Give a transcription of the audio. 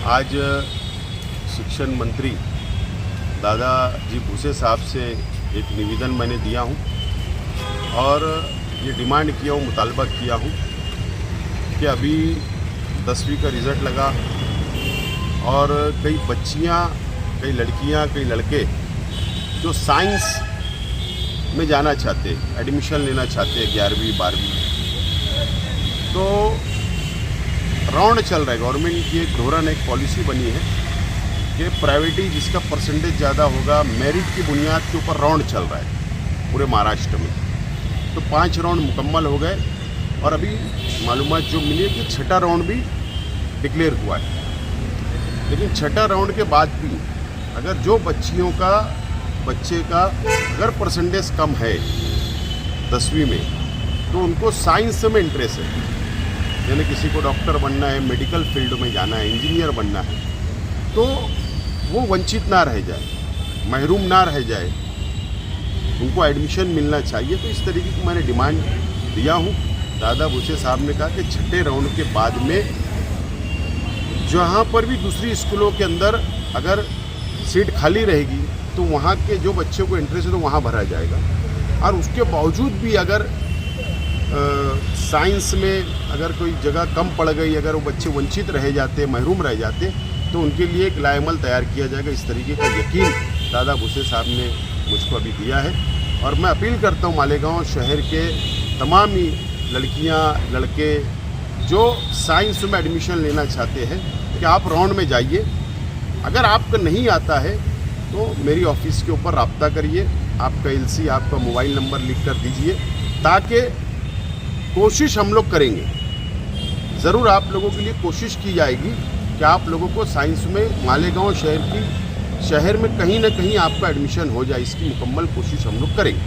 आज शिक्षण मंत्री दादाजी भूसे साहब से एक निवेदन मैंने दिया हूं और ये डिमांड किया हूं, मुतालबा किया हूं कि अभी 10वीं का रिज़ल्ट लगा और कई बच्चियां, कई लड़कियां, कई लड़के जो साइंस में जाना चाहते, एडमिशन लेना चाहते 11वीं 12वीं, तो राउंड चल रहा है। गवर्नमेंट की एक धोरण, एक पॉलिसी बनी है कि प्राइवेटी जिसका परसेंटेज ज़्यादा होगा, मेरिट की बुनियाद के ऊपर राउंड चल रहा है पूरे महाराष्ट्र में। तो 5 राउंड मुकम्मल हो गए और अभी मालूमात जो मिली है कि 6ठा राउंड भी डिक्लेयर हुआ है। लेकिन 6ठा राउंड के बाद भी अगर जो बच्चे का अगर परसेंटेज कम है 10वीं में, तो उनको साइंस में इंटरेस्ट है, यानी किसी को डॉक्टर बनना है, मेडिकल फील्ड में जाना है, इंजीनियर बनना है, तो वो वंचित ना रह जाए, महरूम ना रह जाए, उनको एडमिशन मिलना चाहिए। तो इस तरीके की मैंने डिमांड दिया हूँ। दादा भूसे साहब ने कहा कि 6ठे राउंड के बाद में जहाँ पर भी दूसरी स्कूलों के अंदर अगर सीट खाली रहेगी तो वहाँ के जो बच्चों को इंटरेस्ट है तो वहाँ भरा जाएगा। और उसके बावजूद भी अगर साइंस में अगर कोई जगह कम पड़ गई, अगर वो बच्चे वंचित रह जाते, महरूम रह जाते, तो उनके लिए एक लाएमल तैयार किया जाएगा। इस तरीके का यकीन दादा भूसे साहब ने मुझको अभी दिया है। और मैं अपील करता हूँ मालेगांव शहर के तमाम ही लड़कियाँ, लड़के जो साइंस में एडमिशन लेना चाहते हैं कि आप राउंड में जाइए। अगर आपका नहीं आता है तो मेरी ऑफिस के ऊपर रब्ता करिए, आपका LC, आपका मोबाइल नंबर लिख कर दीजिए, ताकि कोशिश हम लोग करेंगे, ज़रूर आप लोगों के लिए कोशिश की जाएगी कि आप लोगों को साइंस में मालेगांव शहर में कहीं ना कहीं आपका एडमिशन हो जाए। इसकी मुकम्मल कोशिश हम लोग करेंगे।